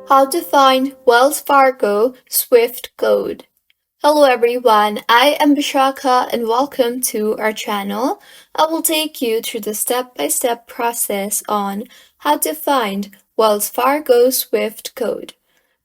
How to find Wells Fargo SWIFT code. Hello everyone, I am Bishaka and welcome to our channel. I will take you through the step-by-step process on how to find Wells Fargo SWIFT code.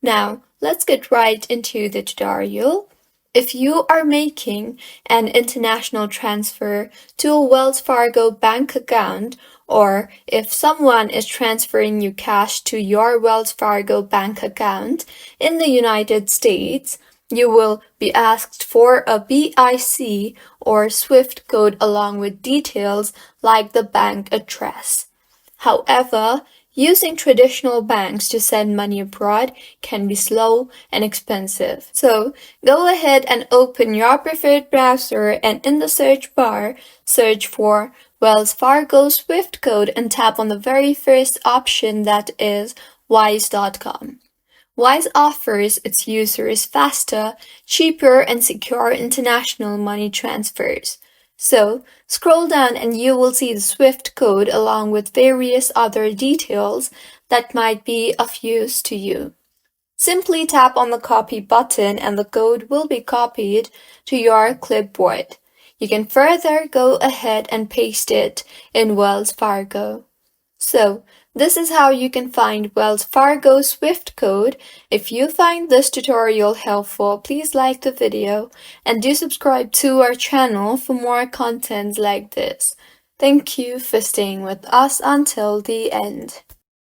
Now, let's get right into the tutorial. If you are making an international transfer to a Wells Fargo bank account, or if someone is transferring you cash to your Wells Fargo bank account in the United States, you will be asked for a BIC or SWIFT code along with details like the bank address. However, using traditional banks to send money abroad can be slow and expensive. So go ahead and open your preferred browser and in the search bar, search for Wells Fargo SWIFT code and tap on the very first option, that is wise.com. Wise offers its users faster, cheaper, and secure international money transfers. So, scroll down and you will see the SWIFT code along with various other details that might be of use to you. Simply tap on the copy button and the code will be copied to your clipboard. You can further go ahead and paste it in Wells Fargo. So, this is how you can find Wells Fargo SWIFT code. If you find this tutorial helpful, please like the video and do subscribe to our channel for more content like this. Thank you for staying with us until the end.